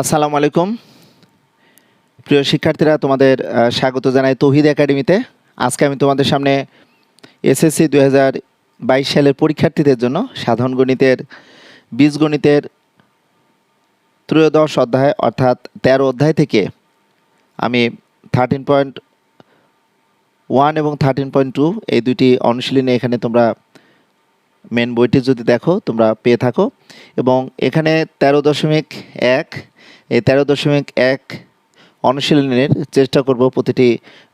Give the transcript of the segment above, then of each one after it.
আসসালামু আলাইকুম প্রিয় শিক্ষার্থীরা, তোমাদের স্বাগত জানাই তৌহিদ একাডেমিতে। আজকে আমি তোমাদের সামনে এসএসসি 2022 সালের পরীক্ষার্থীদের জন্য সাধারণ গণিতের বীজগণিতের ত্রয়োদশ অধ্যায় অর্থাৎ 13 অধ্যায় থেকে আমি 13.1 এবং 13.2 এই দুটি অনুশীলনী এখানে তোমরা মেন বইটি যদি দেখো তোমরা পেয়ে থাকো, এবং এখানে 13.1 এই 13.1 অনুশীলনের চেষ্টা করব প্রতিটি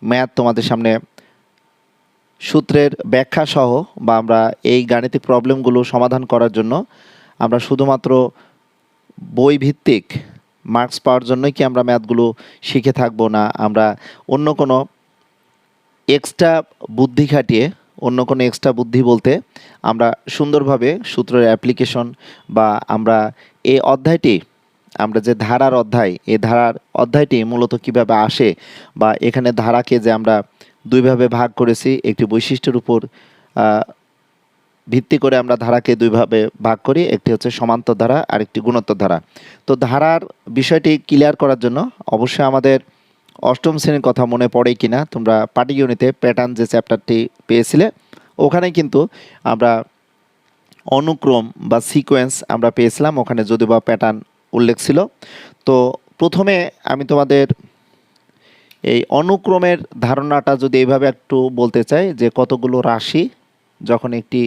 ম্যাথ তোমাদের সামনে সূত্রের ব্যাখ্যা সহ বা আমরা এই গাণিতিক প্রবলেমগুলো সমাধান করার জন্য আমরা শুধুমাত্র বই ভিত্তিক মার্কস পাওয়ার জন্যই কি আমরা ম্যাথগুলো শিখে থাকবো না, আমরা অন্য কোনো এক্সট্রা বুদ্ধি খাটিয়ে অন্য কোনো এক্সট্রা বুদ্ধি বলতে আমরা সুন্দরভাবে সূত্রের অ্যাপ্লিকেশন বা আমরা এই অধ্যায়টি আমরা যে ধারার অধ্যায়, এই ধারার অধ্যায়টি মূলত কিভাবে আসে বা এখানে ধারাকে যে আমরা দুইভাবে ভাগ করেছি, একটি বৈশিষ্ট্যের উপর ভিত্তি করে আমরা ধারাকে দুইভাবে ভাগ করি, একটি হচ্ছে সমান্তর ধারা আর একটি গুণোত্তর ধারা। তো ধারার বিষয়টি ক্লিয়ার করার জন্য অবশ্যই আমাদের অষ্টম শ্রেণীর কথা মনে পড়ে কিনা, তোমরা পাটিগণিতে প্যাটার্ন যে চ্যাপ্টারটি পেয়েছিলে ওখানে কিন্তু আমরা অনুক্রম বা সিকোয়েন্স আমরা পেয়েছিলাম, ওখানে যদিও বা প্যাটার্ন উল্লেখ ছিল। তো প্রথমে আমি তোমাদের এই অনুক্রমের ধারণাটা যদি এইভাবে একটু বলতে চাই যে কতগুলো রাশি যখন একটি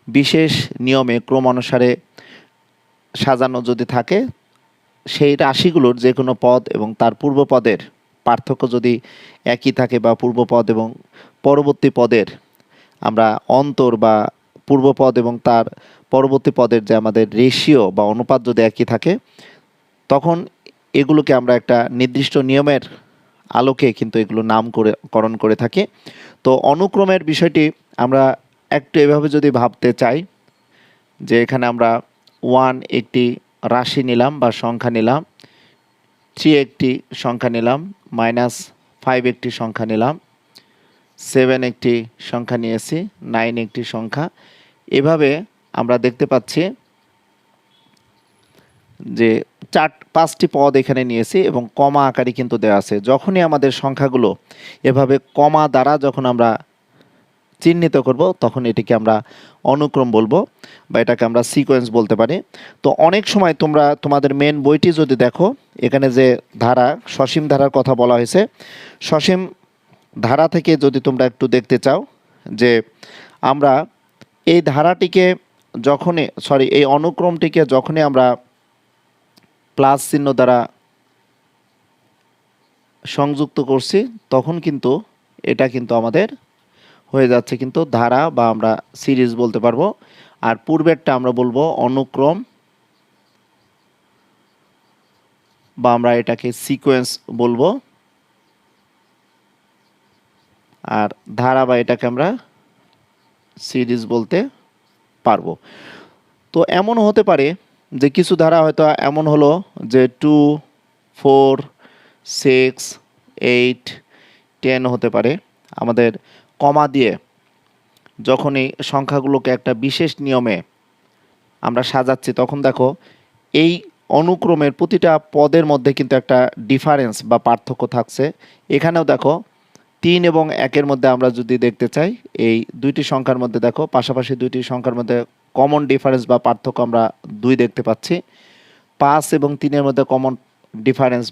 বিশেষ নিয়মে ক্রম অনুসারে সাজানো যদি থাকে, সেই রাশিগুলোর যে কোনো পদ এবং তার পূর্বপদের পার্থক্য যদি একই থাকে বা পূর্বপদ এবং পরবর্তী পদের আমরা অন্তর বা পূর্বপদ এবং তার পরবর্তী পদের যে আমাদের রেশিও বা অনুপাত যদি একই থাকে, তখন এগুলোকে আমরা একটা নির্দিষ্ট নিয়মের আলোকে কিন্তু এগুলো নামকরণ করে থাকি। তো অনুক্রমের বিষয়টি আমরা একটু এভাবে যদি ভাবতে চাই যে এখানে আমরা 1 একটি রাশি নিলাম বা সংখ্যা নিলাম, 3 একটি সংখ্যা নিলাম, -5 একটি সংখ্যা নিলাম, 7 একটি সংখ্যা নিয়েছি, 9 একটি সংখ্যা। এভাবে আমরা দেখতে পাচ্ছি যে 5টি পদ এখানে নিয়েছি এবং কমা আকারে কিন্তু দেওয়া আছে। যখনই আমাদের সংখ্যাগুলো এভাবে কমা দ্বারা যখন আমরা চিহ্নিত করব তখন এটিকে আমরা অনুক্রম বলবো বা এটাকে আমরা সিকোয়েন্স বলতে পারি। তো অনেক সময় তোমরা তোমাদের মেন বইটি যদি দেখো, এখানে যে ধারা সসীম ধারার কথা বলা হয়েছে, সসীম ধারা থেকে যদি তোমরা একটু দেখতে চাও যে আমরা এই ধারাটিকে এই অনুক্রমটিকে যখনই আমরা প্লাস চিহ্ন দ্বারা সংযুক্ত করছি তখন কিন্তু এটা কিন্তু আমাদের হয়ে যাচ্ছে কিন্তু ধারা বা আমরা সিরিজ বলতে পারবো, আর পূর্বেরটা আমরা বলবো অনুক্রম বা আমরা এটাকে সিকোয়েন্স বলবো, আর ধারা বা এটাকে আমরা সিরিজ বলতে পারবো। তো এমন হতে পারে যে কিছু ধারা হয়তো এমন হলো যে 2, 4, 6, 8, 10 হতে পারে। আমাদের কমা দিয়ে যখনই সংখ্যাগুলোকে একটা বিশেষ নিয়মে আমরা সাজাচ্ছি তখন দেখো এই অনুক্রমের প্রতিটা পদের মধ্যে কিন্তু একটা ডিফারেন্স বা পার্থক্য থাকছে। এখানেও দেখো 3 এবং 1-এর মধ্যে আমরা যদি দেখতে চাই, এই দুইটি সংখ্যার মধ্যে দেখো পাশাপাশি দুইটি সংখ্যার মধ্যে কমন ডিফারেন্স বা পার্থক্য আমরা 2 দেখতে পাচ্ছি। 5 এবং 3-এর মধ্যে কমন ডিফারেন্স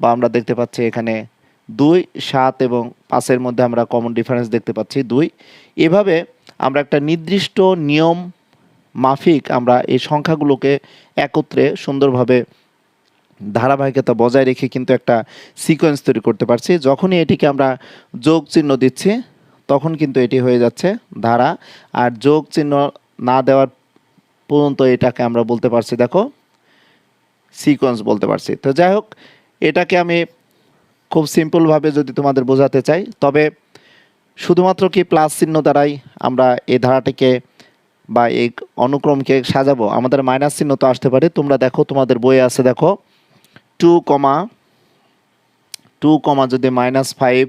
বা আমরা দেখতে পাচ্ছি এখানে 2, 7 এবং 5-এর মধ্যে আমরা কমন ডিফারেন্স দেখতে পাচ্ছি 2। এভাবে আমরা একটা নির্দিষ্ট নিয়ম মাফিক আমরা এই সংখ্যাগুলোকে একত্রে সুন্দরভাবে ধারাবাহিকতা বজায় রেখে কিন্তু একটা সিকোয়েন্স তৈরি করতে পারছি। যখনই এটিকে আমরা যোগ চিহ্ন দিচ্ছি তখন কিন্তু এটি হয়ে যাচ্ছে ধারা, আর যোগ চিহ্ন না দেওয়ার পর্যন্ত এটাকে আমরা বলতে পারছি দেখো সিকোয়েন্স বলতে পারছি। তো যাই হোক, এটাকে আমি খুব সিম্পলভাবে যদি তোমাদের বোঝাতে চাই, তবে শুধুমাত্র কি প্লাস চিহ্ন দ্বারাই আমরা এই ধারাটিকে বা এই অনুক্রমকে সাজাবো? আমাদের মাইনাস চিহ্ন তো আসতে পারে। তোমরা দেখো তোমাদের বইয়ে আছে, দেখো 2, যদি -5,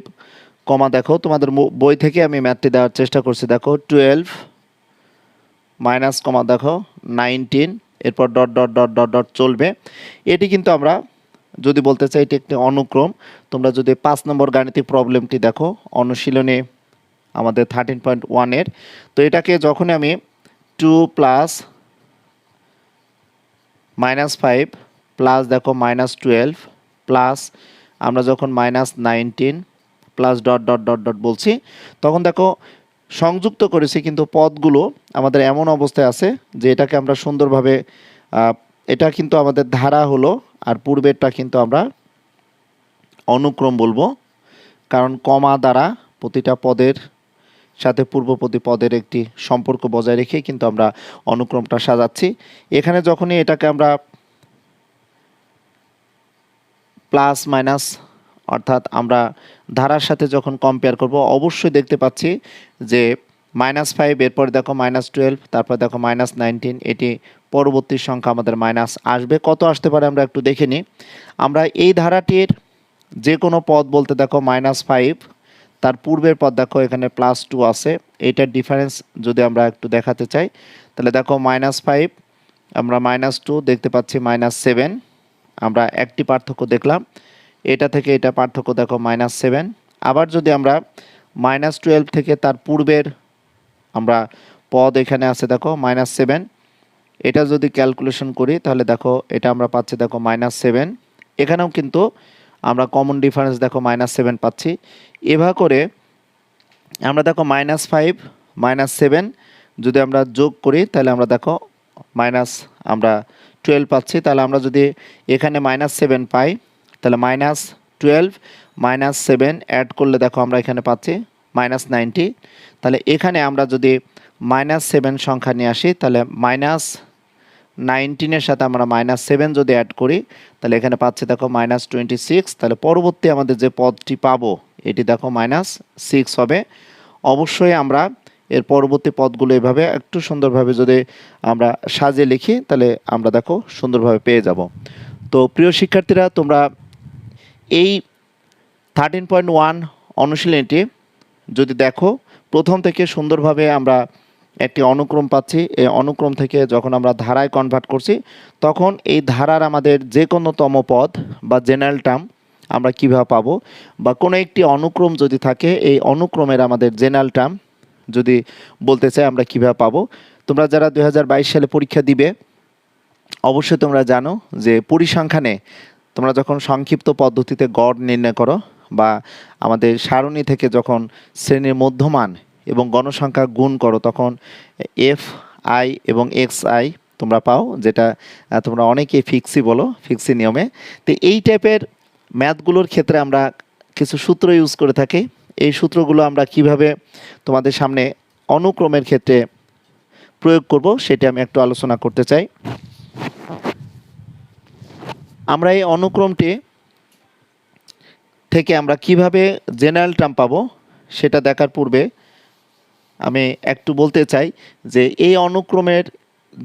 দেখো তোমাদের বই থেকে আমি ম্যাথটি দেওয়ার চেষ্টা করছি। দেখো 12 মাইনাস দেখো 19 এরপর dot dot dot dot dot চলবে। এটি কিন্তু আমরা যদি বলতে চাই এটি একটি অনুক্রম। তোমরা যদি 5 নম্বর গাণিতিক প্রবলেমটি দেখো অনুশীলনে আমাদের 13.1 তো এটাকে যখন আমি 2 প্লাস -5 প্লাস দেখো -12 প্লাস আমরা যখন -19 plus dot dot dot dot বলছি তখন দেখো সংযুক্ত করেছি কিন্তু পদগুলো আমাদের এমন অবস্থায় আছে যে এটাকে আমরা সুন্দরভাবে এটা কিন্তু আমাদের ধারা হলো আর পূর্বেরটা কিন্তু আমরা অনুক্রম বলবো, কারণ কমা দ্বারা প্রতিটা পদের সাথে পূর্ববর্তী পদের একটি সম্পর্ক বজায় রেখে কিন্তু আমরা অনুক্রমটা সাজাচ্ছি। এখানে যখনই এটাকে আমরা প্লাস মাইনাস অর্থাৎ আমরা ধারার সাথে যখন কম্পেয়ার করব অবশ্যই দেখতে পাচ্ছি যে -5 এরপর দেখো -12 তারপর দেখো -19 এটি পরবর্তী সংখ্যা আমাদের মাইনাস আসবে। কত আসতে পারে আমরা একটু দেখে নিই। আমরা এই ধারাটির যে কোনো পদ বলতে দেখো -5 তার পূর্বের পদ দেখো এখানে +2 আছে, এইটার ডিফারেন্স যদি আমরা একটু দেখাতে চাই তাহলে দেখো -5 আমরা -2 দেখতে পাচ্ছি -7, আমরা একটি পার্থক্য দেখলাম, এটা থেকে এটা পার্থক্য দেখো -7। আবার যদি আমরা -12 থেকে তার পূর্বের আমরা পদ এখানে আছে দেখো -7, এটা যদি ক্যালকুলেশন করি তাহলে দেখো এটা আমরা পাচ্ছি দেখো -7, এখানেও কিন্তু আমরা কমন ডিফারেন্স দেখো -7 পাচ্ছি। এভাবে করে আমরা দেখো -5 -7 যদি আমরা যোগ করি তাহলে আমরা দেখো আমরা 12 পাচ্ছি। তাহলে আমরা যদি এখানে -7 পাই তাহলে -12 -7 অ্যাড করলে দেখো আমরা এখানে পাচ্ছি -90। তাহলে এখানে আমরা যদি -7 সংখ্যা নিয়ে আসি তাহলে -19 সাথে আমরা -7 যদি অ্যাড করি তাহলে এখানে পাচ্ছি দেখো -26। তাহলে পরবর্তী আমাদের যে পদটি পাবো এটি দেখো -6 হবে। অবশ্যই আমরা এর পরবর্তী পদগুলো এভাবে একটু সুন্দরভাবে যদি আমরা সাজিয়ে লিখি তাহলে আমরা দেখো সুন্দরভাবে পেয়ে যাব। তো প্রিয় শিক্ষার্থীরা, তোমরা এই 13.1 অনুশীলনীটি যদি দেখো প্রথম থেকে সুন্দরভাবে আমরা একটি অনুক্রম পাচ্ছি। এই অনুক্রম থেকে যখন আমরা ধারায় কনভার্ট করছি তখন এই ধারার আমাদের যে কোনো তম পদ বা জেনারেল টার্ম আমরা কীভাবে পাবো, বা কোনো একটি অনুক্রম যদি থাকে এই অনুক্রমের আমাদের জেনারেল টার্ম যদি বলতে চাই আমরা কীভাবে পাবো। তোমরা যারা 2022 সালে পরীক্ষা দিবে অবশ্যই তোমরা জানো যে পরিসংখ্যানে তোমরা যখন সংক্ষিপ্ত পদ্ধতিতে গড় নির্ণয় করো বা আমাদের সারণী থেকে যখন শ্রেণীর মধ্যমান এবং গণসংখ্যা গুণ করো তখন FI এবং XI তোমরা পাও, যেটা তোমরা অনেকেই ফিক্সি বলো, ফিক্সি নিয়মে। তো এই টাইপের ম্যাথগুলোর ক্ষেত্রে আমরা কিছু সূত্র ইউজ করে থাকি। এই সূত্রগুলো আমরা কিভাবে তোমাদের সামনে অনুক্রমের ক্ষেত্রে প্রয়োগ করব সেটা আমি একটু আলোচনা করতে চাই। আমরা এই অনুক্রমটি থেকে আমরা কিভাবে জেনারেল টার্ম পাবো সেটা দেখার পূর্বে আমি একটু বলতে চাই যে এই অনুক্রমের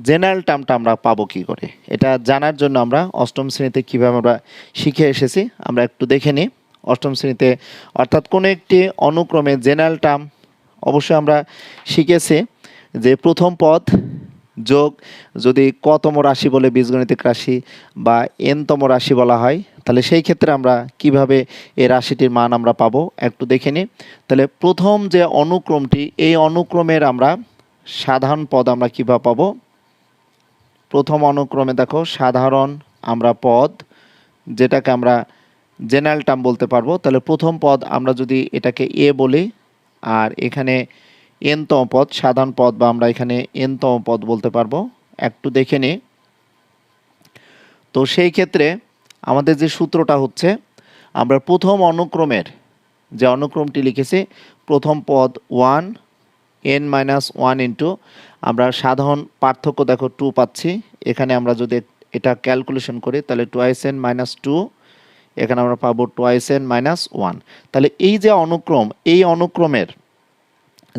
জেনারেল টার্মটা আমরা পাবো কী করে, এটা জানার জন্য আমরা অষ্টম শ্রেণীতে কীভাবে আমরা শিখে এসেছি আমরা একটু দেখে নিই। অষ্টম শ্রেণীতে অর্থাৎ কোনো একটি অনুক্রমে জেনারেল টার্ম অবশ্যই আমরা শিখেছি যে প্রথম পদ যোগ যদি কতম রাশি বলে বীজগণিতিক রাশি বা এনতম রাশি বলা হয় তাহলে সেই ক্ষেত্রে আমরা কিভাবে এই রাশিটির মান আমরা পাবো একটু দেখে নিই। তাহলে প্রথম যে অনুক্রমটি এই অনুক্রমের আমরা সাধারণ পদ আমরা কীভাবে পাবো। প্রথম অনুক্রমে দেখো সাধারণ আমরা পদ যেটাকে আমরা জেনারেল টার্ম বলতে পারবো। তাহলে প্রথম পদ আমরা যদি এটাকে এ বলি আর এখানে এনতম পদ সাধারণ পদ বা আমরা এখানে এনতম পদ বলতে পারবো, একটু দেখে নিই। তো সেই ক্ষেত্রে আমাদের যে সূত্রটা হচ্ছে আমরা প্রথম অনুক্রমের যে অনুক্রমটি লিখেছি প্রথম পদ 1 n-1 ইন্টু আমরা সাধারণ পার্থক্য দেখো 2 পাচ্ছি, এখানে আমরা যদি এটা ক্যালকুলেশন করি তাহলে 2n-2 এখানে আমরা পাবো 2n-1। তাহলে এই যে অনুক্রম এই অনুক্রমের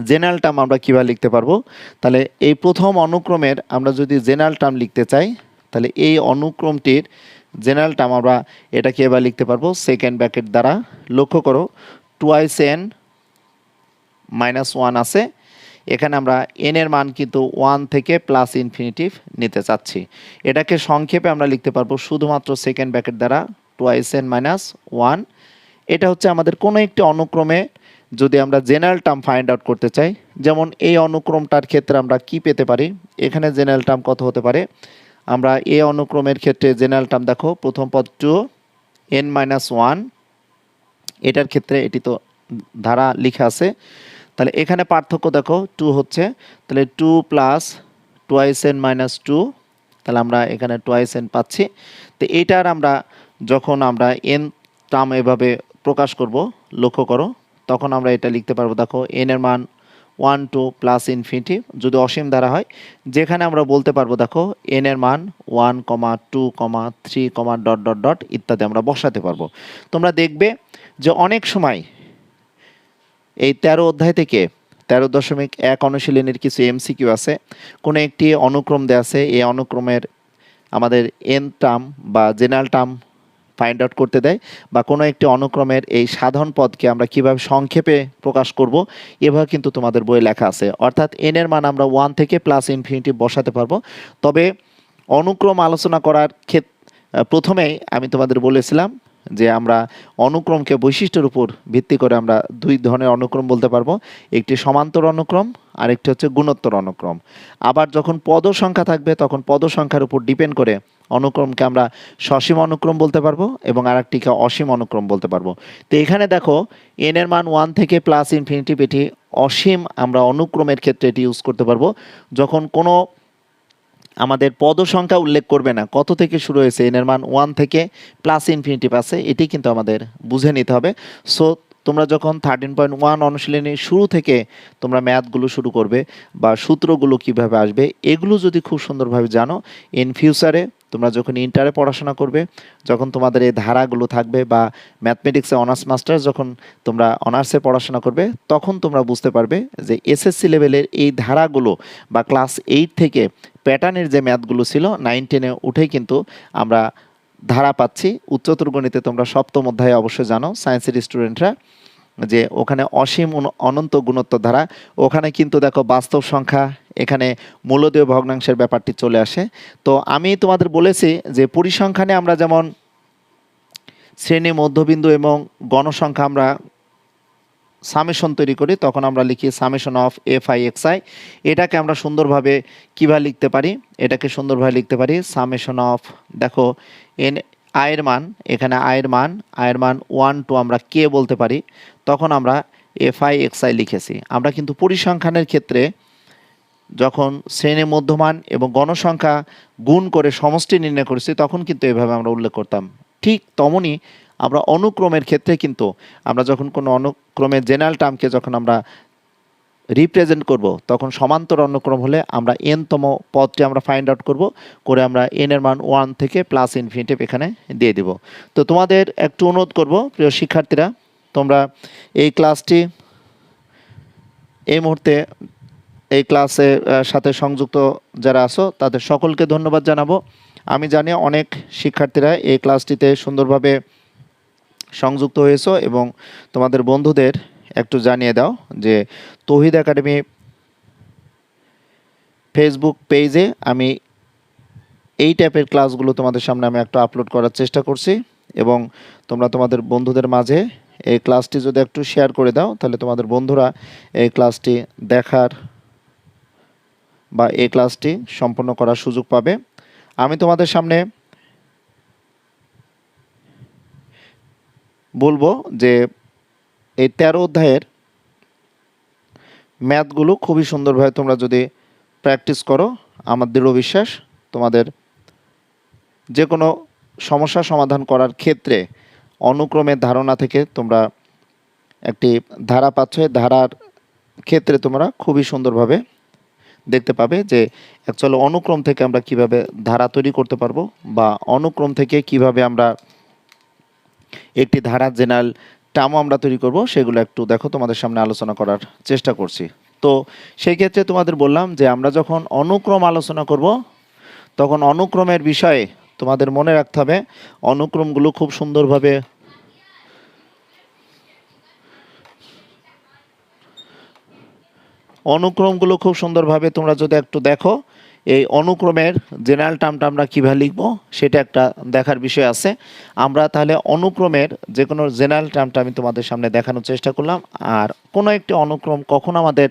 জেনারেল টার্ম আমরা কীভাবে লিখতে পারবো। তাহলে এই প্রথম অনুক্রমের আমরা যদি জেনারেল টার্ম লিখতে চাই তাহলে এই অনুক্রমটির জেনারেল টার্ম আমরা এটাকে এবার লিখতে পারবো সেকেন্ড ব্র্যাকেট দ্বারা। লক্ষ্য করো 2n-1 আছে, এখানে আমরা n এর মান কিন্তু 1 থেকে প্লাস ইনফিনিটিভ নিতে চাচ্ছি। এটাকে সংক্ষেপে আমরা লিখতে পারবো শুধুমাত্র সেকেন্ড ব্র্যাকেট দ্বারা টুয়াইস n মাইনাস 1। এটা হচ্ছে আমাদের কোনো একটি অনুক্রমে যদি আমরা জেনারেল টার্ম ফাইন্ড আউট করতে চাই, যেমন এই অনুক্রমটার ক্ষেত্রে আমরা কি পেতে পারি, এখানে জেনারেল টার্ম কত হতে পারে। আমরা এই অনুক্রমের ক্ষেত্রে জেনারেল টার্ম দেখো, প্রথম পদ 2n-1, এটার ক্ষেত্রে এটি তো ধারা লেখা আছে, তাহলে এখানে পার্থক্য দেখো 2 হচ্ছে, তাহলে 2 প্লাস টুয়াইস n মাইনাস 2, তাহলে আমরা এখানে টুয়াইস n পাচ্ছি। তো এইটার আমরা যখন আমরা n টার্ম এভাবে প্রকাশ করব, লক্ষ্য করো, তখন আমরা এটা লিখতে পারবো, দেখো n এর মান 1 2 প্লাস ইনফিনিটি যদি অসীম ধারা হয়, যেখানে আমরা বলতে পারবো দেখো n এর মান 1 2 3 ডট ডট ডট ইত্যাদি আমরা বসাতে পারবো। তোমরা দেখবে যে অনেক সময় এই 13 অধ্যায় থেকে 13.1 অনুশীলনের কিছু এমসিকিউ আছে, কোনো একটি অনুক্রম দেওয়া আছে, এই অনুক্রমের আমাদের n টার্ম বা জেনারেল টার্ম ফাইন্ড আউট করতে দেয়, বা কোনো একটি অনুক্রমের এই সাধারণ পদকে আমরা কিভাবে সংক্ষেপে প্রকাশ করব, এভাবে কিন্তু তোমাদের বইয়ে লেখা আছে। অর্থাৎ n এর মান আমরা 1 থেকে প্লাস ইনফিনিটি বসাতে পারবো। তবে অনুক্রম আলোচনা করার প্রথমেই আমি তোমাদের বলেছিলাম যে আমরা অনুক্রমকে বৈশিষ্ট্যের উপর ভিত্তি করে আমরা দুই ধরনের অনুক্রম বলতে পারবো, একটি সমান্তর অনুক্রম আর একটি হচ্ছে গুণোত্তর অনুক্রম। আবার যখন পদ সংখ্যা থাকবে তখন পদ সংখ্যার উপর ডিপেন্ড করে অনুক্রমকে আমরা সসীম অনুক্রম বলতে পারবো এবং আরেকটিকে অসীম অনুক্রম বলতে পারবো। তো এখানে দেখো n এর মান 1 থেকে প্লাস ইনফিনিটিভ, এটি অসীম আমরা অনুক্রমের ক্ষেত্রে এটি ইউজ করতে পারবো, যখন কোনো আমাদের পদ সংখ্যা উল্লেখ করবে না, কত থেকে শুরু হয়েছে, n এর মান 1 থেকে প্লাস ইনফিনিটিভ আছে, এটি কিন্তু আমাদের বুঝে নিতে হবে। সো তোমরা যখন 13.1 অনুশীলনী শুরু থেকে তোমরা ম্যাথগুলো শুরু করবে বা সূত্রগুলো কিভাবে আসবে, এগুলো যদি খুব সুন্দরভাবে জানো, ইন ফিউচারে তোমরা যখন ইন্টারে পড়াশোনা করবে, যখন তোমাদের এই ধারাগুলো থাকবে, বা ম্যাথমেটিক্সে অনার্স মাস্টার্স যখন তোমরা অনার্সে পড়াশোনা করবে, তখন তোমরা বুঝতে পারবে যে এসএসসি লেভেলের এই ধারাগুলো বা ক্লাস 8 থেকে প্যাটার্নের যে ম্যাথগুলো ছিল 9-10-এ উঠেই কিন্তু আমরা ধারা পাচ্ছি। উচ্চতর গণিতে তোমরা সপ্তম অধ্যায়ে অবশ্যই জানো সায়েন্সের স্টুডেন্টরা, যে ওখানে অসীম অনন্ত গুণোত্তর ধারা, ওখানে কিন্তু দেখো বাস্তব সংখ্যা, এখানে মূলদীয় ভগ্নাংশের ব্যাপারটি চলে আসে। তো আমি তোমাদের বলেছি যে পরিসংখ্যানে আমরা যেমন শ্রেণী, মধ্যবিন্দু এবং গণসংখ্যা আমরা সামেশন তৈরি করি, তখন আমরা লিখি সামেশন অফ এফ.আই. এক্স.আই. এটাকে আমরা সুন্দরভাবে কীভাবে লিখতে পারি, এটাকে সুন্দরভাবে লিখতে পারি সামেশন অফ, দেখো এন আয়ের মান, এখানে আয়ের মান 1 2 আমরা কে বলতে পারি, তখন আমরা এফ.আই. এক্স.আই. লিখেছি। আমরা কিন্তু পরিসংখ্যানের ক্ষেত্রে যখন শ্রেণী, মধ্যমান এবং গণসংখ্যা গুণ করে সমষ্টি নির্ণয় করেছি, তখন কিন্তু এভাবে আমরা উল্লেখ করতাম। ঠিক তেমনই আমরা অনুক্রমের ক্ষেত্রে কিন্তু আমরা যখন কোনো অনুক্রমের জেনারেল টার্মকে যখন আমরা রিপ্রেজেন্ট করব, তখন সমান্তর অনুক্রম হলে আমরা n-তম পদটি আমরা ফাইন্ড আউট করব, করে আমরা n এর মান 1 থেকে প্লাস ইনফিনিটিভ এখানে দিয়ে দেব। তো তোমাদের একটু অনুরোধ করব প্রিয় শিক্ষার্থীরা, তোমরা এই ক্লাসটি এই মুহূর্তে এই ক্লাসের সাথে সংযুক্ত যারা আছো তাদের সকলকে ধন্যবাদ জানাবো। আমি জানি অনেক শিক্ষার্থীরা এই ক্লাসটিতে সুন্দরভাবে সংযুক্ত হয়েছো, এবং তোমাদের বন্ধুদের একটু জানিয়ে দাও যে তৌহিদ একাডেমি ফেসবুক পেজে আমি এই টাইপের ক্লাসগুলো তোমাদের সামনে আমি একটু আপলোড করার চেষ্টা করছি, এবং তোমরা তোমাদের বন্ধুদের মাঝে এই ক্লাসটি যদি একটু শেয়ার করে দাও, তাহলে তোমাদের বন্ধুরা এই ক্লাসটি দেখার বা এই ক্লাসটি সম্পন্ন করার সুযোগ পাবে। আমি তোমাদের সামনে বলবো যে এই 13 অধ্যায়ের ম্যাথগুলো খুবই সুন্দরভাবে তোমরা যদি প্র্যাকটিস করো, আমার দৃঢ় বিশ্বাস তোমাদের যে কোনো সমস্যা সমাধান করার ক্ষেত্রে অনুক্রমের ধারণা থেকে তোমরা একটি ধারা পাচ্ছ, ধারার ক্ষেত্রে তোমরা খুবই সুন্দরভাবে দেখতে পাবে যে অ্যাকচুয়ালি অনুক্রম থেকে আমরা কিভাবে ধারা তৈরি করতে পারবো, বা অনুক্রম থেকে কিভাবে আমরা একটি ধারা জেনারেল টার্মও আমরা তৈরি করব, সেগুলো একটু দেখো তোমাদের সামনে আলোচনা করার চেষ্টা করছি। তো সেই ক্ষেত্রে তোমাদের বললাম যে আমরা যখন অনুক্রম আলোচনা করব, তখন অনুক্রমের বিষয়ে তোমাদের মনে রাখতে হবে অনুক্রমগুলো খুব সুন্দরভাবে অনুক্রমগুলো খুব সুন্দরভাবে তোমরা যদি একটু দেখো, এই অনুক্রমের জেনারেল টার্মটা আমরা কীভাবে লিখব সেটা একটা দেখার বিষয় আছে। আমরা তাহলে অনুক্রমের যে কোনো জেনারেল টার্মটা আমি তোমাদের সামনে দেখানোর চেষ্টা করলাম, আর কোনো একটি অনুক্রম কখন আমাদের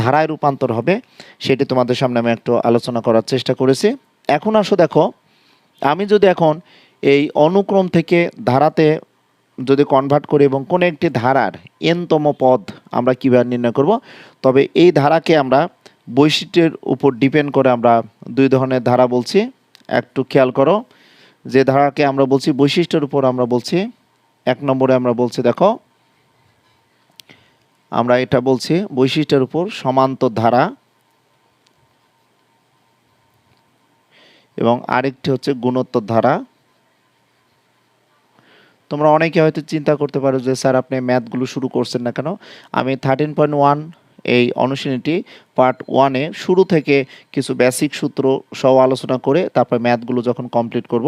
ধারায় রূপান্তর হবে সেটি তোমাদের সামনে আমি একটু আলোচনা করার চেষ্টা করেছি। এখন আসো দেখো, আমি যদি এখন এই অনুক্রম থেকে ধারাতে যদি কনভার্ট করি এবং কোনো একটি ধারার এনতম পদ আমরা কীভাবে নির্ণয় করব, তবে এই ধারাকে আমরা বৈশিষ্ট্যের উপর ডিপেন্ড করে আমরা দুই ধরনের ধারা বলছি। একটু খেয়াল করো, যে ধারাকে আমরা বলছি বৈশিষ্ট্যের উপর আমরা বলছি, এক নম্বরে আমরা বলছি দেখো, আমরা এটা বলছি বৈশিষ্ট্যের উপর সমান্তর ধারা, এবং আরেকটি হচ্ছে গুণোত্তর ধারা। তোমরা অনেকে হয়তো চিন্তা করতে পারো যে স্যার আপনি ম্যাথগুলো শুরু করছেন না কেন। আমি 13.1 এই অনুশীলনীটি পার্ট 1-এ শুরু থেকে কিছু বেসিক সূত্র সহ আলোচনা করে তারপর ম্যাথগুলো যখন কমপ্লিট করব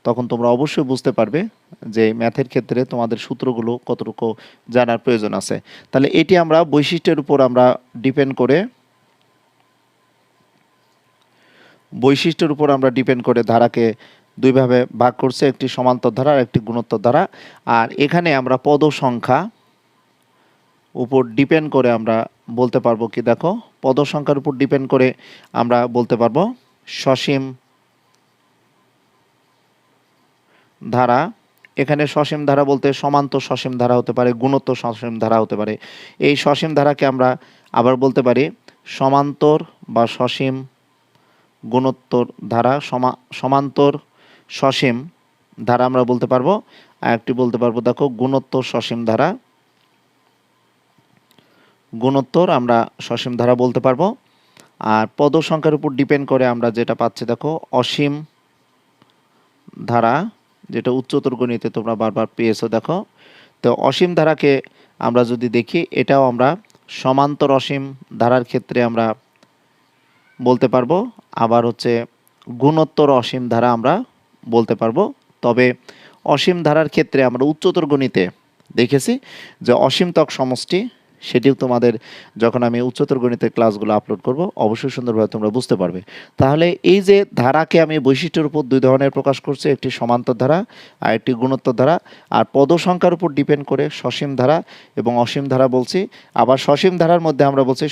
তখন তোমরা অবশ্যই বুঝতে পারবে যে ম্যাথের ক্ষেত্রে তোমাদের সূত্রগুলো কতটুকু জানার প্রয়োজন আছে। তাহলে এটি আমরা বৈশিষ্ট্যের উপর আমরা ডিপেন্ড করে ধারাকে দুইভাবে ভাগ করছে, একটি সমান্তর ধারা আর একটি গুণোত্তর ধারা। আর এখানে আমরা পদ সংখ্যা উপর ডিপেন্ড করে আমরা বলতে পারবো কি, দেখো পদ সংখ্যার উপর ডিপেন্ড করে আমরা বলতে পারবো সসীম ধারা। এখানে সসীম ধারা বলতে সমান্তর সসীম ধারা হতে পারে, গুণোত্তর সসীম ধারা হতে পারে। এই সসীম ধারাকে আমরা আবার বলতে পারি সমান্তর বা সসীম গুণোত্তর ধারা, সমান্তর সসীম ধারা আমরা বলতে পারবো। আর একটি বলতে পারবো দেখো গুণোত্তর সসীম ধারা, গুণোত্তর আমরা সসীম ধারা বলতে পারবো। আর পদ সংখ্যার উপর ডিপেন্ড করে আমরা যেটা পাচ্ছি দেখো অসীম ধারা, যেটা উচ্চতর গণিতে তোমরা বারবার পেয়েছো দেখো। তো অসীম ধারাকে আমরা যদি দেখি, এটাও আমরা সমান্তর অসীম ধারার ক্ষেত্রে আমরা বলতে পারবো, আবার হচ্ছে গুণোত্তর অসীম ধারা আমরা বলতে পারবো। তবে অসীম ধারার ক্ষেত্রে আমরা উচ্চতর গণিতে দেখেছি যে অসীমতক সমষ্টি, সেটিও তোমাদের যখন আমি উচ্চতর গণিতের ক্লাসগুলো আপলোড করব অবশ্যই সুন্দরভাবে তোমরা বুঝতে পারবে। তাহলে এই যে ধারাকে আমি বৈশিষ্ট্যের উপর দুই ধরনের প্রকাশ করছি, একটি সমান্তর ধারা আর একটি গুণোত্তর ধারা। আর পদ সংখ্যার উপর ডিপেন্ড করে সসীম ধারা এবং অসীম ধারা বলছি। আবার সসীম ধারার মধ্যে আমরা বলছি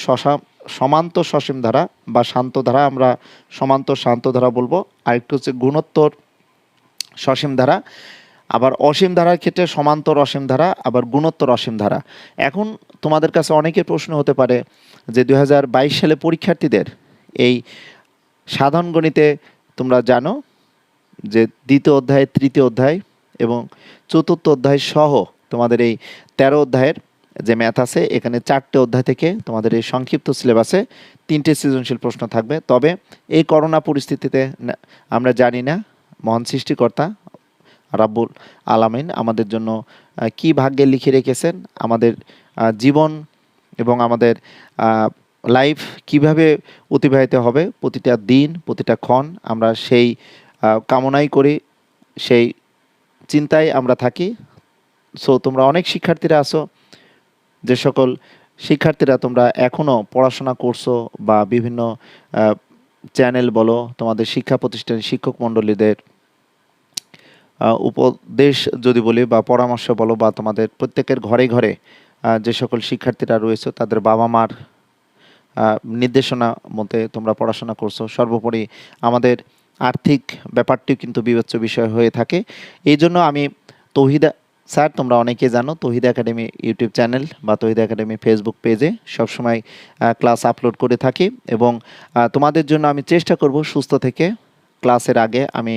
সমান্তর সসীম ধারা বা শান্ত ধারা, আমরা সমান্তর শান্ত ধারা বলবো। আরেকটি হচ্ছে গুণোত্তর সসীম ধারা। আবার অসীম ধারার ক্ষেত্রে সমান্তর অসীম ধারা, আবার গুণোত্তর অসীম ধারা। এখন তোমাদের কাছে অনেকের প্রশ্ন হতে পারে যে 2022 সালে পরীক্ষার্থীদের এই সাধারণ গণিতে তোমরা জানো যে দ্বিতীয় অধ্যায়, তৃতীয় অধ্যায় এবং চতুর্থ অধ্যায় সহ তোমাদের এই 13 অধ্যায়ের যে ম্যাথ আছে, এখানে 4টে অধ্যায় থেকে তোমাদের এই সংক্ষিপ্ত সিলেবাসে 3টে সৃজনশীল প্রশ্ন থাকবে। তবে এই করোনা পরিস্থিতিতে আমরা জানি না মহান সৃষ্টিকর্তা রাব্বুল আলামিন আমাদের জন্য কি ভাগ্যে লিখে রেখেছেন, আমাদের জীবন এবং আমাদের লাইফ কিভাবে অতিবাহিত হবে, প্রতিটা দিন প্রতিটা ক্ষণ আমরা সেই কামনাই করি, সেই চিন্তায় আমরা থাকি। সো তোমরা অনেক শিক্ষার্থীরা আছো, যে সকল শিক্ষার্থীরা তোমরা এখনও পড়াশোনা করছো বা বিভিন্ন চ্যানেল বলো, তোমাদের শিক্ষা প্রতিষ্ঠানের শিক্ষক মণ্ডলীদের উপদেশ যদি বলি বা পরামর্শ বলো, বা তোমাদের প্রত্যেকের ঘরে ঘরে যে সকল শিক্ষার্থীরা রয়েছে তাদের বাবা মার নির্দেশনা মতে তোমরা পড়াশোনা করছো। সর্বোপরি আমাদের আর্থিক ব্যাপারটিও কিন্তু বিবেচ্য বিষয় হয়ে থাকে। এই জন্য আমি তৌহিদা স্যার, তোমরা অনেকে জানো তৌহিদা একাডেমি ইউটিউব চ্যানেল বা তৌহিদা একাডেমি ফেসবুক পেজে সবসময় ক্লাস আপলোড করে থাকি, এবং তোমাদের জন্য আমি চেষ্টা করব সুস্থ থেকে ক্লাসের আগে আমি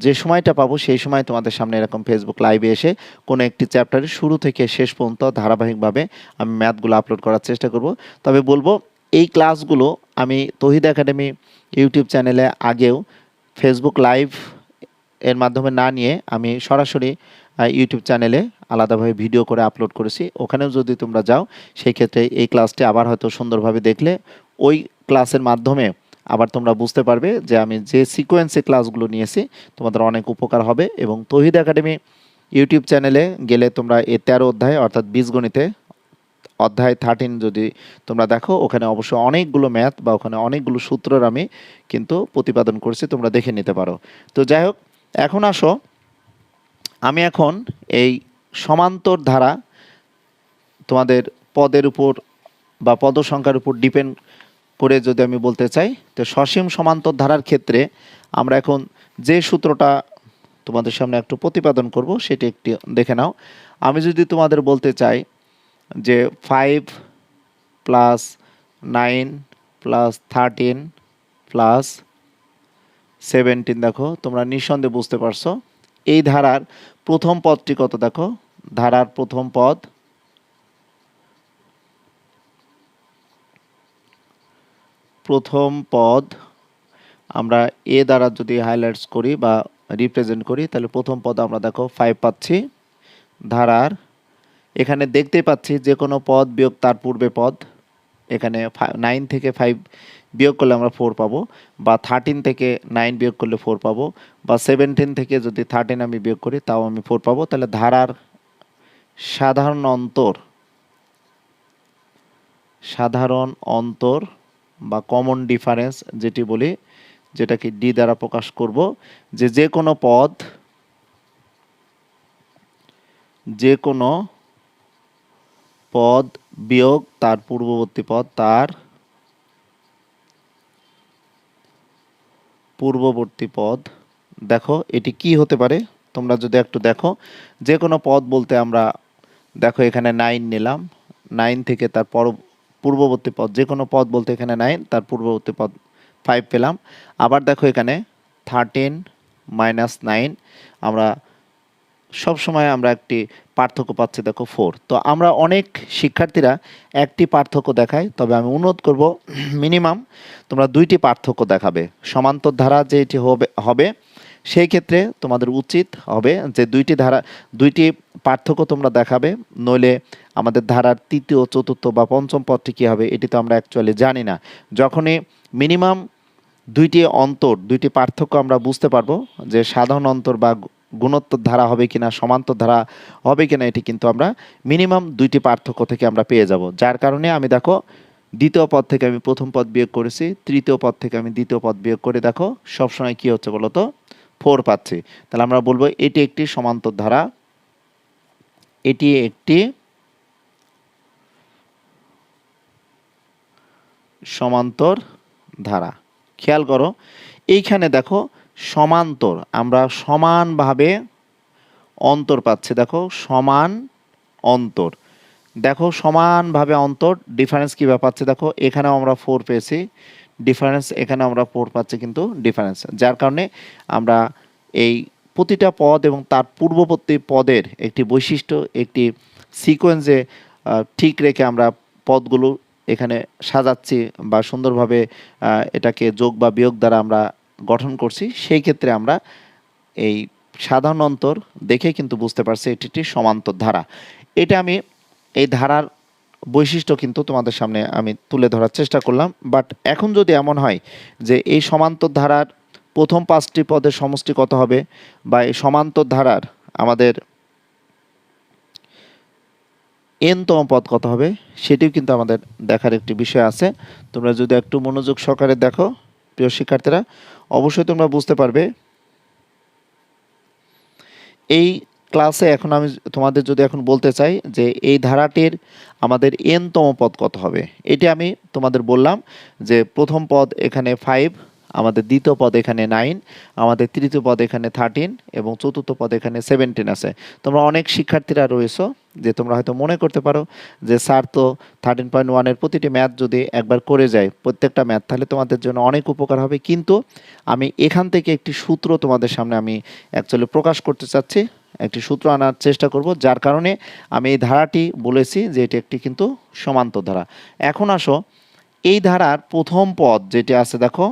যে সময়টা পাবো সেই সময় তোমাদের সামনে এরকম ফেসবুক লাইভে এসে কোনো একটি চ্যাপ্টারের শুরু থেকে শেষ পর্যন্ত ধারাবাহিকভাবে আমি ম্যাথগুলো আপলোড করার চেষ্টা করব। তবে বলবো এই ক্লাসগুলো আমি তৌহিদা একাডেমি ইউটিউব চ্যানেলে আগেও ফেসবুক লাইভ এর মাধ্যমে না নিয়ে আমি সরাসরি ইউটিউব চ্যানেলে আলাদাভাবে ভিডিও করে আপলোড করেছি। ওখানেও যদি তোমরা যাও সেই ক্ষেত্রে এই ক্লাসটি আবার হয়তো সুন্দরভাবে দেখলে ওই ক্লাসের মাধ্যমে আবার তোমরা বুঝতে পারবে যে আমি যে সিকোয়েন্সে ক্লাসগুলো নিয়েছি তোমাদের অনেক উপকার হবে। এবং তৌহিদ একাডেমি ইউটিউব চ্যানেলে গেলে তোমরা এই 13 অধ্যায় অর্থাৎ বীজগণিতে অধ্যায় 13 যদি তোমরা দেখো, ওখানে অবশ্যই অনেকগুলো ম্যাথ বা ওখানে অনেকগুলো সূত্রের আমি কিন্তু প্রতিপাদন করেছি, তোমরা দেখে নিতে পারো। তো যাই হোক, এখন আসো, আমি এখন এই সমান্তর ধারা তোমাদের পদের উপর বা পদ সংখ্যার উপর ডিপেন্ড করে যদি আমি বলতে চাই, তো সসীম সমান্তর ধারার ক্ষেত্রে আমরা এখন যে সূত্রটা তোমাদের সামনে একটু প্রতিপাদন করব সেটি একটি দেখে নাও। আমি যদি তোমাদের বলতে চাই যে 5 প্লাস 9 প্লাস 13 প্লাস 17, দেখো তোমরা নিঃসন্দেহে বুঝতে পারছো এই ধারার প্রথম পদটি কত। দেখো ধারার প্রথম পদ আমরা এ দ্বারা যদি হাইলাইটস করি বা রিপ্রেজেন্ট করি, তাহলে প্রথম পদ আমরা দেখো 5 পাচ্ছি ধারার। এখানে দেখতে পাচ্ছি যে কোনো পদ বিয়োগ তার পূর্বে পদ, এখানে 9 থেকে 5 বিয়োগ করলে আমরা 4 পাবো, বা 13 থেকে 9 বিয়োগ করলে 4 পাবো, বা 17 থেকে যদি 13 আমি বিয়োগ করি তাও আমি 4 পাবো। তাহলে ধারার সাধারণ অন্তর বা কমন ডিফারেন্স যেটি বলি, যেটাকে ডি দ্বারা প্রকাশ করব, যে কোনো পদ বিয়োগ তার পূর্ববর্তী পদ, দেখো এটি কি হতে পারে তোমরা যদি একটু দেখো। যে কোনো পদ বলতে আমরা দেখো এখানে 9 নিলাম, 9 থেকে তার পূর্ববর্তী পদ, যে কোনো পদ বলতে এখানে 9, তার পূর্ববর্তী পদ 5 পেলাম। আবার দেখো এখানে 13 মাইনাস 9, আমরা সব সময় আমরা একটি পার্থক্য পাচ্ছি, দেখো 4। তো আমরা অনেক শিক্ষার্থীরা একটি পার্থক্য দেখায়, তবে আমি অনুরোধ করব মিনিমাম তোমরা 2টি পার্থক্য দেখাবে। সমান্তর ধারা যেটি হবে সেই ক্ষেত্রে তোমাদের উচিত হবে যে 2টি পার্থক্য তোমরা দেখাবে, নইলে আমাদের ধারার তৃতীয়, চতুর্থ বা পঞ্চম পদটি কী হবে এটি তো আমরা অ্যাকচুয়ালি জানি না। যখনই মিনিমাম 2টি পার্থক্য আমরা বুঝতে পারবো যে সাধারণ অন্তর বা গুণোত্তর ধারা হবে কিনা, সমান্তর ধারা হবে কিনা, এটি কিন্তু আমরা মিনিমাম 2টি পার্থক্য থেকে আমরা পেয়ে যাব। যার কারণে আমি দেখো দ্বিতীয় পদ থেকে আমি প্রথম পদ বিয়োগ করেছি, তৃতীয় পদ থেকে আমি দ্বিতীয় পদ বিয়োগ করে দেখো সবসময় কি হচ্ছে বলো তো, 4 পাচ্ছি। তাহলে আমরা বলবো এটি একটি সমান্তর ধারা, এটি একটি সমান্তর ধারা। খেয়াল করো এইখানে দেখো সমান্তর, আমরা সমানভাবে অন্তর পাচ্ছি, দেখো সমান অন্তর, দেখো সমানভাবে অন্তর। ডিফারেন্স কীভাবে পাচ্ছি দেখো, এখানেও আমরা 4 পেয়েছি ডিফারেন্স, এখানে আমরা 4 পাচ্ছি কিন্তু ডিফারেন্স। যার কারণে আমরা এই প্রতিটা পদ এবং তার পূর্ববর্তী পদের একটি বৈশিষ্ট্য, একটি সিকোয়েন্সে ঠিক রেখে আমরা পদগুলো এখানে সাজাচ্ছি বা সুন্দরভাবে এটাকে যোগ বা বিয়োগ দ্বারা আমরা গঠন করছি। সেই ক্ষেত্রে আমরা এই সাধারণ অন্তর দেখে কিন্তু বুঝতে পারছি এটি একটি সমান্তর ধারা। এটা আমি এই ধারার বৈশিষ্ট্য কিন্তু তোমাদের সামনে আমি তুলে ধরার চেষ্টা করলাম। বাট এখন যদি এমন হয় যে এই সমান্তর ধারার প্রথম 5টি পদের সমষ্টি কত হবে, বা এই সমান্তর ধারার আমাদের n-তম পদ কত হবে, সেটিও কিন্তু আমাদের দেখার একটি বিষয় আছে। তোমরা যদি একটু মনোযোগ সহকারে দেখো প্রিয় শিক্ষার্থীরা, অবশ্যই তোমরা বুঝতে পারবে। এই ক্লাসে এখন আমি তোমাদের যদি এখন বলতে চাই যে এই ধারাটির আমাদের n-তম পদ কত হবে, এটি আমি তোমাদের বললাম যে প্রথম পদ এখানে 5, আমাদের দ্বিতীয় পদ এখানে 9, আমাদের তৃতীয় পদ এখানে 13 এবং চতুর্থ পদ এখানে 17 আছে। তোমরা অনেক শিক্ষার্থীরা রয়েছো যে তোমরা হয়তো মনে করতে পারো যে স্যার তো 13.1-এর প্রতিটি ম্যাথ যদি একবার করে যায় প্রত্যেকটা ম্যাথ, তাহলে তোমাদের জন্য অনেক উপকার হবে। কিন্তু আমি এখান থেকে একটি সূত্র তোমাদের সামনে আমি অ্যাকচুয়ালি প্রকাশ করতে চাচ্ছি, একটি সূত্র আনার চেষ্টা করব, যার কারণে আমি এই ধারাটি বলেছি যে এটি একটি কিন্তু সমান্তর ধারা। এখন আসো এই ধারার প্রথম পদ যেটি আছে, দেখো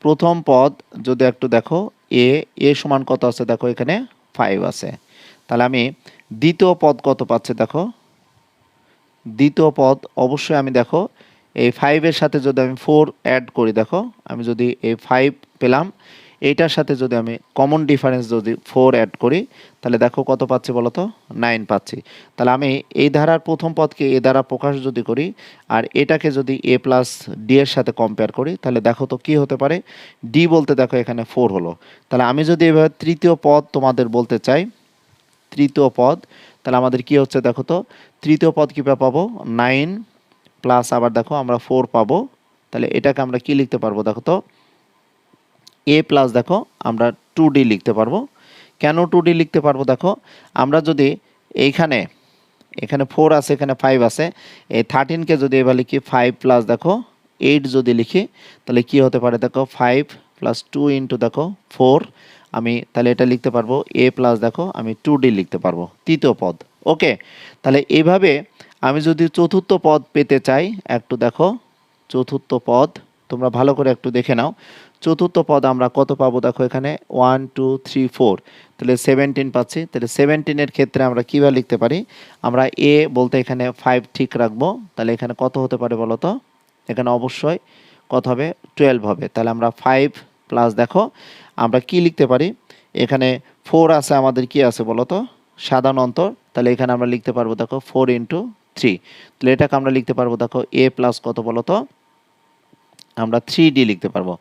প্রথম পদ যদি একটু দেখো এ সমান কত আছে, দেখো এখানে 5 আছে। তাহলে আমি দ্বিতীয় পদ কত পাচ্ছি, দেখো দ্বিতীয় পদ অবশ্যই আমি দেখো এই 5-এর সাথে যদি আমি 4 অ্যাড করি, দেখো আমি যদি এই 5 পেলাম, এইটার সাথে যদি আমি কমন ডিফারেন্স যদি 4 অ্যাড করি তাহলে দেখো কত পাচ্ছি বলো তো, 9 পাচ্ছি। তাহলে আমি এই ধারার প্রথম পদকে এ দ্বারা প্রকাশ যদি করি আর এটাকে যদি a প্লাস ডি এর সাথে কম্পেয়ার করি তাহলে দেখো তো কি হতে পারে, ডি বলতে দেখো এখানে 4 হলো। তাহলে আমি যদি এভাবে তৃতীয় পদ তোমাদের বলতে চাই, তৃতীয় পদ, তাহলে আমাদের কি হচ্ছে দেখো তো, তৃতীয় পদ কীভাবে পাবো, 9 প্লাস আবার দেখো আমরা 4 পাবো। তাহলে এটাকে আমরা কি লিখতে পারবো দেখো তো, এ প্লাস দেখো আমরা 2d লিখতে পারবো। কেন 2d লিখতে পারবো দেখো, আমরা যদি এইখানে এখানে 4 আছে এখানে 5 আছে, এই 13কে যদি এবার লিখি 5 প্লাস দেখো 8 যদি লিখি তাহলে কি হতে পারে দেখো, 5 প্লাস 2 ইন্টু দেখো 4, আমি তাহলে এটা লিখতে পারবো এ প্লাস দেখো আমি 2d লিখতে পারবো তৃতীয় পদ। ওকে, তাহলে এইভাবে আমি যদি চতুর্থ পদ পেতে চাই, একটু দেখো চতুর্থ পদ তোমরা ভালো করে একটু দেখে নাও। চতুর্থ পদ আমরা কত পাবো দেখো, এখানে 1 2 3 4, তাহলে 17 পাচ্ছি। তাহলে 17-এর ক্ষেত্রে আমরা কীভাবে লিখতে পারি, আমরা এ বলতে এখানে 5 ঠিক রাখবো। তাহলে এখানে কত হতে পারে বলো তো, এখানে অবশ্যই কত হবে, 12 হবে। তাহলে আমরা 5 প্লাস দেখো আমরা কি লিখতে পারি, এখানে 4 আছে আমাদের কি আছে বলো তো, সাধারণ অন্তর। তাহলে এখানে আমরা লিখতে পারবো দেখো 4 ইন্টু 3, তাহলে এটাকে আমরা লিখতে পারবো দেখো এ প্লাস কত বলো তো, আমরা 3d লিখতে পারবো।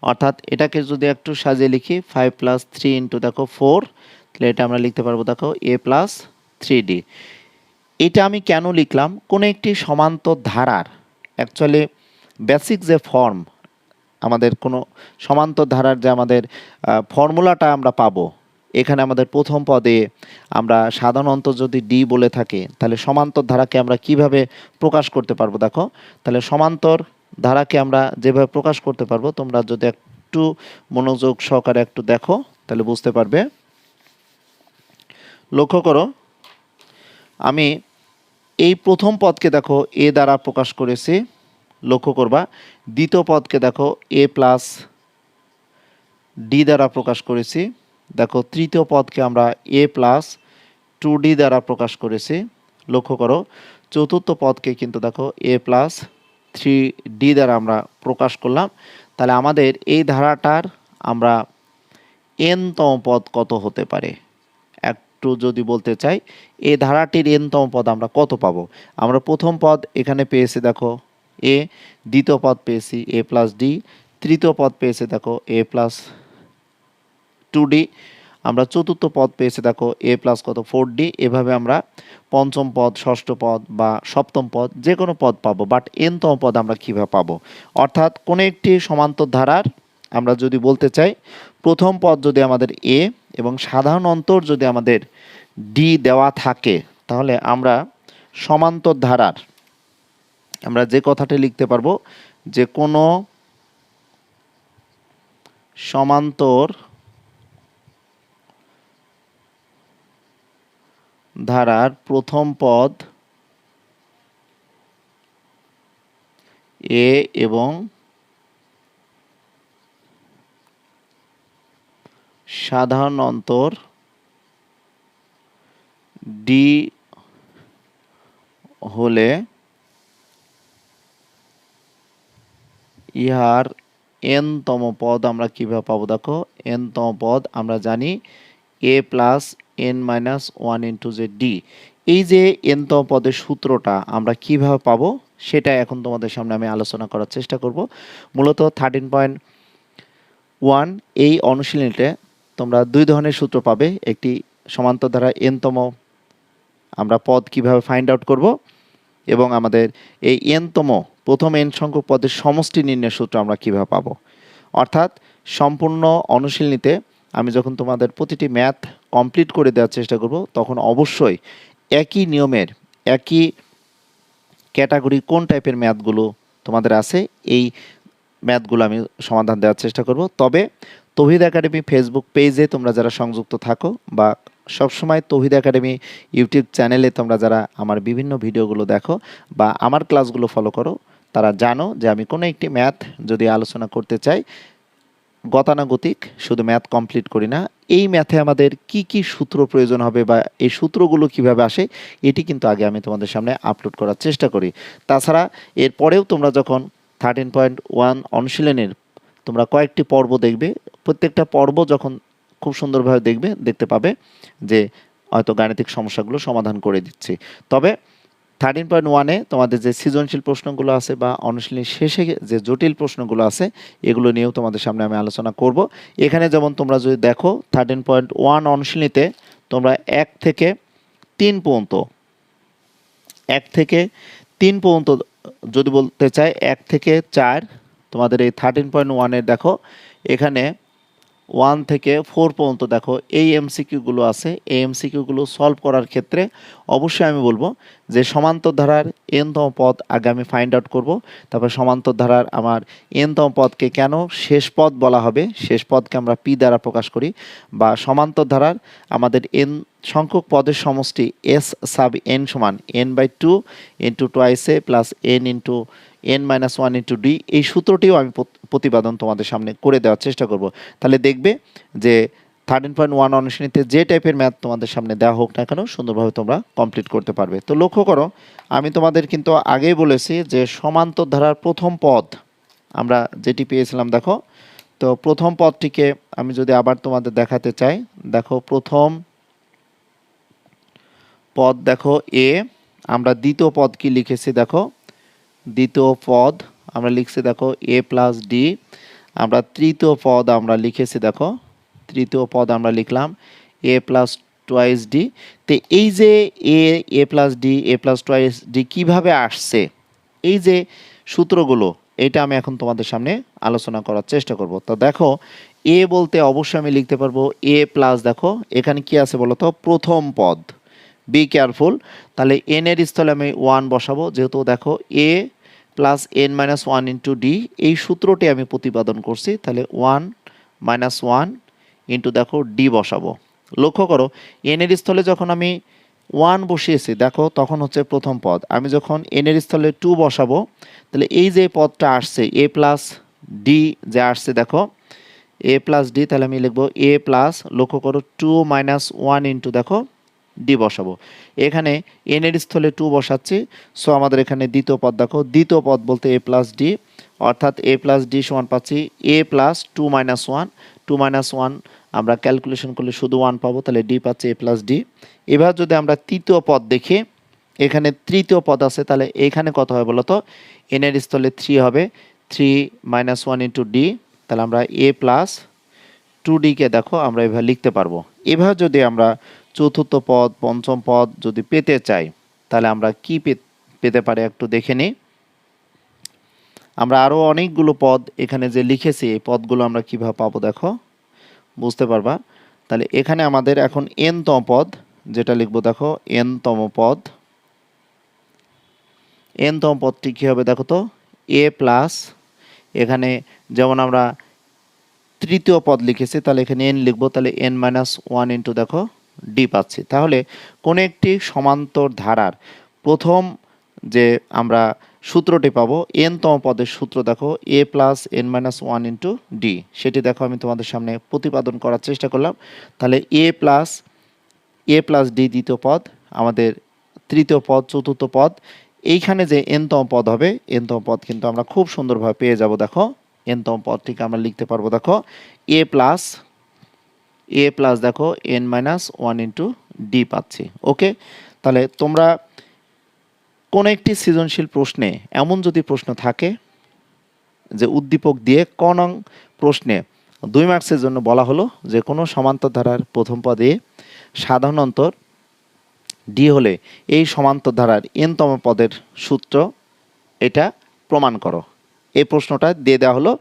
অর্থাৎ এটাকে যদি একটু সাজিয়ে লিখি 5 প্লাস 3 ইন্টু দেখো 4, তাহলে এটা আমরা লিখতে পারবো দেখো এ প্লাস 3d। এটা আমি কেন লিখলাম, কোনো একটি সমান্তর ধারার অ্যাকচুয়ালি বেসিক যে ফর্ম, আমাদের কোনো সমান্তর ধারার যে আমাদের ফর্মুলাটা আমরা পাবো, এখানে আমাদের প্রথম পদে আমরা সাধারণত যদি ডি বলে থাকে তাহলে সমান্তর ধারাকে আমরা কিভাবে প্রকাশ করতে পারবো দেখো। তাহলে সমান্তর ধারাকে আমরা যেভাবে প্রকাশ করতে পারবো, তোমরা যদি একটু মনোযোগ সহকারে একটু দেখো তাহলে বুঝতে পারবে। লক্ষ্য করো, আমি এই প্রথম পদকে দেখো এ দ্বারা প্রকাশ করেছি, লক্ষ্য করবা। দ্বিতীয় পদকে দেখো এ প্লাস ডি দ্বারা প্রকাশ করেছি। দেখো তৃতীয় পদকে আমরা এ প্লাস 2d দ্বারা প্রকাশ করেছি। লক্ষ্য করো চতুর্থ পদকে কিন্তু দেখো এ প্লাস 3d দ্বারা আমরা প্রকাশ করলাম। তাহলে আমাদের এই ধারাটার আমরা n-তম পদ কত হতে পারে একটু যদি বলতে চাই, এই ধারাটির n-তম পদ আমরা কত পাবো। আমরা প্রথম পদ এখানে পেয়েছি দেখো এ, দ্বিতীয় পদ পেয়েছি এ প্লাস ডি, তৃতীয় পদ পেয়েছে দেখো এ প্লাস 2d, আমরা চতুর্থ পদ পেয়েছি দেখো এ প্লাস কত 4d। এভাবে আমরা পঞ্চম পদ, ষষ্ঠ পদ বা সপ্তম পদ যে কোনো পদ পাবো, বাট n-তম পদ আমরা কীভাবে পাবো। অর্থাৎ কোনো একটি সমান্তর ধারার আমরা যদি বলতে চাই প্রথম পদ যদি আমাদের এ এবং সাধারণ অন্তর যদি আমাদের ডি দেওয়া থাকে, তাহলে আমরা সমান্তর ধারার আমরা যে কথাটি লিখতে পারবো যে কোনো সমান্তর ধারার প্রথম পদ এ এবং সাধারণ অন্তর ডি হলে ইহার n-তম পদ আমরা কীভাবে পাবো দেখো, n-তম পদ আমরা জানি এ প্লাস n মাইনাস 1 ইন্টু যে ডি। এই যে n-তম পদের সূত্রটা আমরা কিভাবে পাবো সেটা এখন তোমাদের সামনে আমি আলোচনা করার চেষ্টা করব। মূলত 13.1 এই অনুশীলনীতে তোমরা দুই ধরনের সূত্র পাবে, একটি সমান্তর ধারা n-তম আমরা পদ কিভাবে ফাইন্ড আউট করব, এবং আমাদের এই n-তম প্রথম n সংখ্যক পদের সমষ্টি নির্ণয়ের সূত্র আমরা কিভাবে পাবো। অর্থাৎ সম্পূর্ণ অনুশীলনীতে আমি যখন তোমাদের প্রতিটি ম্যাথ কমপ্লিট করে দেওয়ার চেষ্টা করব, তখন অবশ্যই একই নিয়মের একই ক্যাটাগরি কোন টাইপের ম্যাথগুলো তোমাদের আছে এই ম্যাথগুলো আমি সমাধান দেওয়ার চেষ্টা করব। তবে তৌহিদ একাডেমি ফেসবুক পেজে তোমরা যারা সংযুক্ত থাকো বা সবসময় তৌহিদ একাডেমি ইউটিউব চ্যানেলে তোমরা যারা আমার বিভিন্ন ভিডিওগুলো দেখো বা আমার ক্লাসগুলো ফলো করো, তারা জানো যে আমি কোনো একটি ম্যাথ যদি আলোচনা করতে চাই গতানুগতিক শুধু ম্যাথ কমপ্লিট করি না, এই ম্যাথে আমাদের কি কি সূত্র প্রয়োজন হবে বা এই সূত্রগুলো কিভাবে আসে এটি কিন্তু আগে আমি তোমাদের সামনে আপলোড করার চেষ্টা করি। তাছাড়া এরপরেও তোমরা যখন 13.1 অনুশীলনের তোমরা কয়েকটি পর্ব দেখবে, প্রত্যেকটা পর্ব যখন খুব সুন্দরভাবে দেখতে পাবে যে হয়তো গাণিতিক সমস্যাগুলো সমাধান করে দিচ্ছি। তবে 13.1-এ তোমাদের যে সৃজনশীল প্রশ্নগুলো আছে বা অনুশীলনীর শেষে যে জটিল প্রশ্নগুলো আছে এগুলো নিয়েও তোমাদের সামনে আমি আলোচনা করব। এখানে যেমন তোমরা যদি দেখো 13.1 অনুশীলনীতে তোমরা 1 থেকে 3 পর্যন্ত 1 থেকে 3 পর্যন্ত যদি বলতে চাই 1 থেকে 4 তোমাদের এই 13.1-এর দেখো এখানে 1 থেকে 4 পর্যন্ত দেখো এই এমসিকিউগুলো আছে। এই এমসিকিউগুলো সলভ করার ক্ষেত্রে অবশ্যই আমি বলবো যে সমান্তর ধারার এনতম পদ আগে আমি ফাইন্ড আউট করব। তারপর সমান্তর ধারার আমার এনতম পদকে কেন শেষ পদ বলা হবে, শেষ পদকে আমরা পি দ্বারা প্রকাশ করি, বা সমান্তর ধারার আমাদের এন সংখ্যক পদের সমষ্টি এস সাব এন সমান n/2 into twice A plus n into n-1 into D, এই সূত্রটিও আমি প্রতিপাদন তোমাদের সামনে করে দেওয়ার চেষ্টা করব। তাহলে দেখবে যে 13.1 অনুশীলনীতে যে টাইপের ম্যাথ তোমাদের সামনে দেওয়া হোক না কেন সুন্দরভাবে তোমরা কমপ্লিট করতে পারবে। তো লক্ষ্য করো, আমি তোমাদের কিন্তু আগেই বলেছি যে সমান্তর ধারার প্রথম পদ আমরা যেটি পেয়েছিলাম দেখো, তো প্রথম পদটিকে আমি যদি আবার তোমাদের দেখাতে চাই, দেখো প্রথম পদ দেখো এ, আমরা দ্বিতীয় পদ কি লিখেছি দেখো, দ্বিতীয় পদ আমরা লিখছি দেখো এ প্লাস ডি, আমরা তৃতীয় পদ আমরা লিখেছি দেখো, তৃতীয় পদ আমরা লিখলাম এ প্লাস টোয়াইস ডি। তো এই যে এ প্লাস ডি, এ প্লাস টোয়াইস ডি কীভাবে আসছে, এই যে সূত্রগুলো, এটা আমি এখন তোমাদের সামনে আলোচনা করার চেষ্টা করব। তো দেখো এ বলতে অবশ্যই আমি লিখতে পারবো এ প্লাস, দেখো এখানে কি আছে বলো তো, প্রথম পদ, বি কেয়ারফুল, তাহলে এন এর স্থলে আমি 1 বসাবো, যেহেতু দেখো এ প্লাস n-1 ইন্টু ডি এই সূত্রটি আমি প্রতিপাদন করছি, তাহলে 1-1 ইন্টু দেখো ডি বসাবো। লক্ষ্য করো এন এর স্থলে যখন আমি 1 বসিয়েছি দেখো তখন হচ্ছে প্রথম পদ, আমি যখন এন এর স্থলে 2 বসাবো তাহলে এই যে পদটা আসছে এ প্লাস ডি যে আসছে দেখো এ প্লাস ডি, তাহলে আমি লিখবো এ প্লাস, লক্ষ্য করো 2-1 ইন্টু দেখো ডি বসাবো। এখানে এন এর স্থলে 2 বসাচ্ছি, সো আমাদের এখানে দ্বিতীয় পদ দেখো, দ্বিতীয় পদ বলতে এ প্লাস ডি, অর্থাৎ এ প্লাস ডি সমান পাচ্ছি এ প্লাস 2-1 আমরা ক্যালকুলেশন করলে শুধু 1 পাবো, তাহলে ডি পাচ্ছি এ প্লাস ডি। এবার যদি আমরা তৃতীয় পদ দেখি, এখানে তৃতীয় পদ আছে, তাহলে এখানে কত হয় বলো তো, এন এর স্থলে 3 হবে, 3-1 ইন্টু ডি, তাহলে আমরা এ প্লাস 2ডিকে দেখো আমরা এভাবে লিখতে পারবো। এভাবে যদি আমরা চতুর্থ পদ, পঞ্চম পদ যদি পেতে চাই তাহলে আমরা কি পেতে পারি একটু দেখে নিই। আমরা আরও অনেকগুলো পদ এখানে যে লিখেছি এই পদগুলো আমরা কিভাবে পাবো দেখো, বুঝতে পারবা। তাহলে এখানে আমাদের এখন n-তম পদ যেটা লিখবো দেখো, n-তম পদ, n-তম পদটি কী হবে দেখো তো, এ প্লাস, এখানে যেমন আমরা তৃতীয় পদ লিখেছি তাহলে এখানে n লিখবো, তাহলে n-1 ইন্টু দেখো ডি পাচ্ছি। তাহলে কোনো একটি সমান্তর ধারার প্রথম যে আমরা সূত্রটি পাবো n-তম পদের সূত্র দেখো এ প্লাস n-1 ইন্টু ডি, সেটি দেখো আমি তোমাদের সামনে প্রতিপাদন করার চেষ্টা করলাম। তাহলে এ প্লাস ডি দ্বিতীয় পদ, আমাদের তৃতীয় পদ, চতুর্থ পদ, এইখানে যে n-তম পদ হবে, n-তম পদ কিন্তু আমরা খুব সুন্দরভাবে পেয়ে যাব। দেখো n-তম পদটিকে আমরা লিখতে পারবো দেখো এ প্লাস দেখো n-1 ইন্টু ডি পাচ্ছি। ওকে, তাহলে তোমরা কোন একটি সৃজনশীল প্রশ্নে এমন যদি প্রশ্ন থাকে যে উদ্দীপক দিয়ে ক নং প্রশ্নে 2 মার্কসের জন্য বলা হলো যে কোনো সমান্তর ধারার প্রথম পদে সাধারণ অন্তর ডি হলে এই সমান্তর ধারার n-তম পদের সূত্র এটা প্রমাণ করো, এই প্রশ্নটা দিয়ে দেওয়া হলো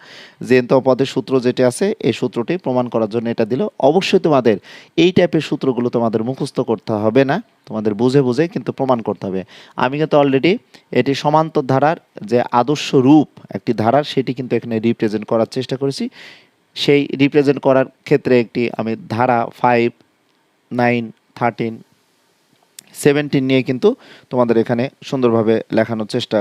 যে n-তম পদের সূত্র যেটা আছে এই সূত্রটি প্রমাণ করার জন্য এটা দিল। অবশ্যই তোমাদের এই টাইপের সূত্রগুলো তোমাদের মুখস্থ করতে হবে না, তোমাদের বুঝে বুঝে কিন্তু প্রমাণ করতে হবে। আমি কিন্তু অলরেডি এটি সমান্তর ধারার যে আদর্শ রূপ একটি ধারার সেটি কিন্তু এখানে রিপ্রেজেন্ট করার চেষ্টা করেছি। সেই রিপ্রেজেন্ট করার ক্ষেত্রে একটি আমি ধারা 5, 9, 13, 17 নিয়ে কিন্তু তোমাদের এখানে সুন্দরভাবে লেখানোর চেষ্টা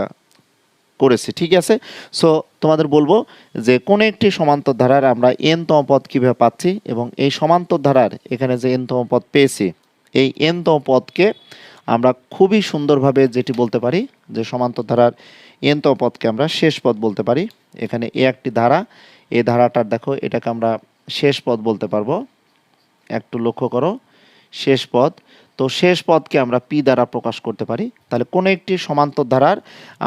করেছি, ঠিক আছে। সো তোমাদের বলবো যে কোন একটি সমান্তর ধারার আমরা n-তম পদ কীভাবে পাচ্ছি এবং এই সমান্তর ধারার এখানে যে n-তম পদ পেয়েছি এই n-তম পদকে আমরা খুবই সুন্দরভাবে যেটি বলতে পারি যে সমান্তর ধারার n-তম পদকে আমরা শেষ পদ বলতে পারি। এখানে এ একটি ধারা, এই ধারাটার দেখো এটাকে আমরা শেষ পদ বলতে পারবো। একটু লক্ষ্য করো, শেষ পদ। তো শেষ পদকে আমরা পি দ্বারা প্রকাশ করতে পারি। তাহলে কোনো একটি সমান্তর ধারার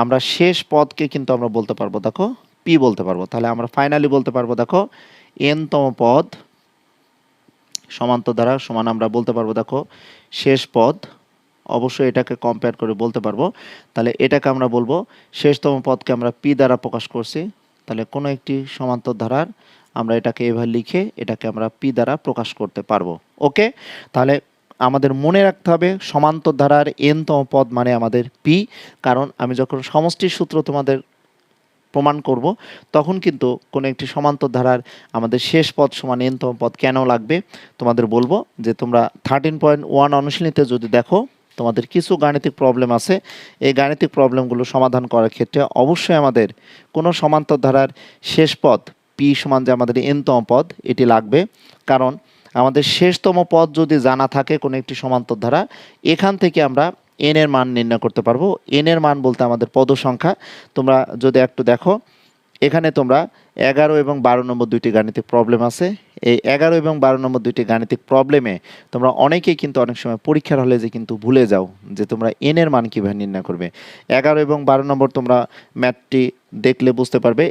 আমরা শেষ পদকে কিন্তু আমরা বলতে পারবো, দেখো পি বলতে পারবো। তাহলে আমরা ফাইনালি বলতে পারবো, দেখো এনতম পদ সমান্তর ধারা সমান আমরা বলতে পারবো, দেখো শেষ পদ। অবশ্যই এটাকে কম্পেয়ার করে বলতে পারবো। তাহলে এটাকে আমরা বলবো শেষতম পদকে আমরা পি দ্বারা প্রকাশ করছি। তাহলে কোনো একটি সমান্তর ধারার আমরা এটাকে এভাবে লিখে এটাকে আমরা পি দ্বারা প্রকাশ করতে পারবো। ওকে, তাহলে আমাদের মনে রাখতে হবে সমান্তর ধারার এনতম পদ মানে আমাদের পি। কারণ আমি যখন সমষ্টির সূত্র তোমাদের প্রমাণ করব তখন কিন্তু কোনো একটি সমান্তর ধারার আমাদের শেষ পদ সমান এনতম পদ কেন লাগবে তোমাদের বলবো। যে তোমরা 13.1 অনুশীলনীতে যদি দেখো তোমাদের কিছু গাণিতিক প্রবলেম আছে, এই গাণিতিক প্রবলেমগুলো সমাধান করার ক্ষেত্রে অবশ্যই আমাদের কোনো সমান্তর ধারার শেষ পদ পি সমান যে আমাদের এনতম পদ এটি লাগবে। কারণ আমাদের শেষতম পদ যদি জানা থাকে কোনো একটি সমান্তর ধারা, এখান থেকে আমরা এন এর মান নির্ণয় করতে পারবো। এন এর মান বলতে আমাদের পদ সংখ্যা। তোমরা যদি একটু দেখো এখানে তোমরা 11 এবং 12 নম্বর দুইটি গাণিতিক প্রবলেম আছে। এই 11 এবং 12 নম্বর দুইটি গাণিতিক প্রবলেমে তোমরা অনেকেই কিন্তু অনেক সময় পরীক্ষার হলে যে কিন্তু ভুলে যাও যে তোমরা এন এর মান কীভাবে নির্ণয় করবে। 11 এবং 12 নম্বর তোমরা ম্যাথটি দেখলে বুঝতে পারবে।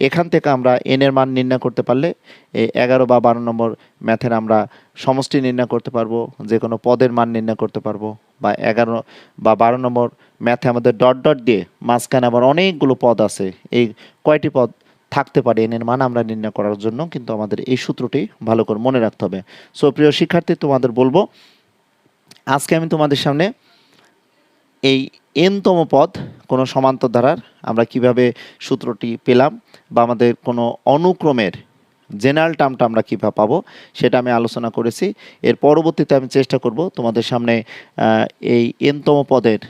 এখান থেকে আমরা এন এর মান নির্ণয় করতে পারলে এই 11 বা 12 নম্বর ম্যাথের আমরা সমষ্টি নির্ণয় করতে পারবো, যে কোনো পদের মান নির্ণয় করতে পারবো। বা 11 বা 12 নম্বর ম্যাথে আমাদের ডট ডট দিয়ে মাঝখানে আবার অনেকগুলো পদ আছে, এই কয়টি পদ থাকতে পারে এন এর মান আমরা নির্ণয় করার জন্য কিন্তু আমাদের এই সূত্রটি ভালো করে মনে রাখতে হবে। সো প্রিয় শিক্ষার্থী, তোমাদের বলবো আজকে আমি তোমাদের সামনে এই এনতম পদ কোনো সমান্তর ধারার আমরা কিভাবে সূত্রটি পেলাম বা আমাদের কোনো অনুক্রমের জেনারেল টার্মটা আমরা কীভাবে পাবো সেটা আমি আলোচনা করেছি। এর পরবর্তীতে আমি চেষ্টা করব তোমাদের সামনে এই এনতম পদের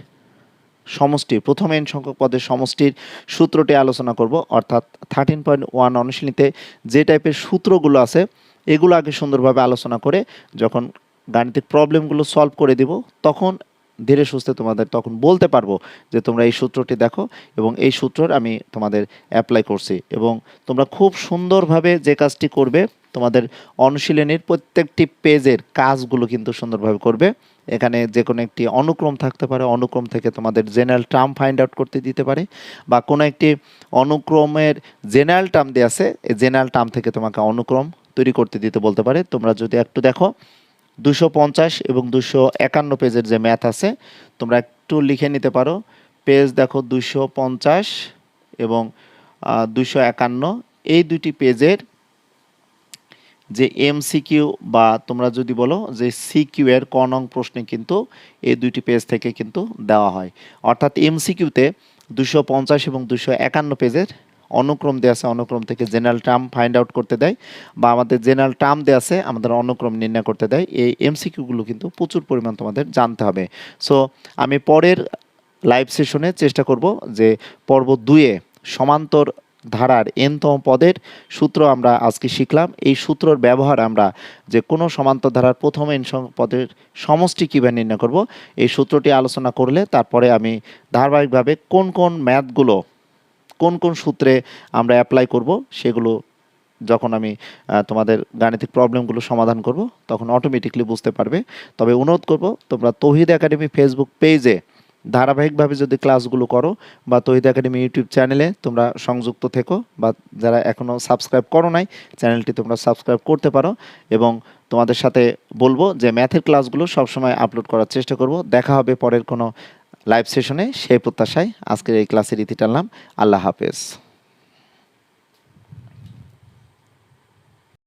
সমষ্টি, প্রথম এন সংখ্যক পদের সমষ্টির সূত্রটি আলোচনা করব। অর্থাৎ 13.1 অনুশীলনীতে যে টাইপের সূত্রগুলো আছে এগুলো আগে সুন্দরভাবে আলোচনা করে যখন গাণিতিক প্রবলেমগুলো সলভ করে দিব তখন ধীরে সুস্থে তোমাদের তখন বলতে পারবো যে তোমরা এই সূত্রটি দেখো এবং এই সূত্রর আমি তোমাদের অ্যাপ্লাই করছি। এবং তোমরা খুব সুন্দরভাবে যে কাজটি করবে তোমাদের অনুশীলনীর প্রত্যেকটি পেজের কাজগুলো কিন্তু সুন্দরভাবে করবে। এখানে যে কোনো একটি অনুক্রম থাকতে পারে, অনুক্রম থেকে তোমাদের জেনারেল টার্ম ফাইন্ড আউট করতে দিতে পারে, বা কোনো একটি অনুক্রমের জেনারেল টার্ম দেওয়া আছে এই জেনারেল টার্ম থেকে তোমাকে অনুক্রম তৈরি করতে দিতে বলতে পারে। তোমরা যদি একটু দেখো 250 এবং 251 পেজের যে ম্যাথ আছে তোমরা একটু লিখে নিতে পারো। পেজ দেখো 250 এবং 251, এই দুইটি পেজের যে এমসিকিউ বা তোমরা যদি বলো যে সিকিউ এর ক নং প্রশ্নে কিন্তু এই দুইটি পেজ থেকে কিন্তু দেওয়া হয়। অর্থাৎ এমসিকিউতে 250 এবং 251 পেজের অনুক্রম দেওয়া আছে, অনুক্রম থেকে জেনারেল টার্ম ফাইন্ড আউট করতে দেয় বা আমাদের জেনারেল টার্ম দেওয়া আছে আমাদের অনুক্রম নির্ণয় করতে দেয়। এই এমসিকিউগুলো কিন্তু প্রচুর পরিমাণ তোমাদের জানতে হবে। সো আমি পরের লাইভ সেশনে চেষ্টা করব যে পর্ব 2-এ সমান্তর ধারার এনতম পদের সূত্র আমরা আজকে শিখলাম। এই সূত্রর ব্যবহার আমরা যে কোনো সমান্তর ধারার প্রথম এন সংখ্যক পদের সমষ্টি কীভাবে নির্ণয় করব এই সূত্রটি আলোচনা করলে তারপরে আমি ধারাবাহিকভাবে কোন কোন ম্যাথগুলো কোন কোন সূত্রে আমরা অ্যাপ্লাই করব সেগুলো যখন আমি তোমাদের গাণিতিক প্রবলেমগুলো সমাধান করব তখন অটোমেটিকলি বুঝতে পারবে। তবে অনুরোধ করব তোমরা তৌহিদ একাডেমি ফেসবুক পেজে ধারাবাহিকভাবে যদি ক্লাসগুলো করো বা তৌহিদ একাডেমি ইউটিউব চ্যানেলে তোমরা সংযুক্ত থেকো, বা যারা এখনও সাবস্ক্রাইব করো নাই চ্যানেলটি তোমরা সাবস্ক্রাইব করতে পারো। এবং তোমাদের সাথে বলবো যে ম্যাথের ক্লাসগুলো সবসময় আপলোড করার চেষ্টা করব। দেখা হবে পরের কোনো লাইভ সেশনে, সেই প্রত্যাশায় আজকের এই ক্লাসের ইতি টানলাম। আল্লাহ হাফেজ।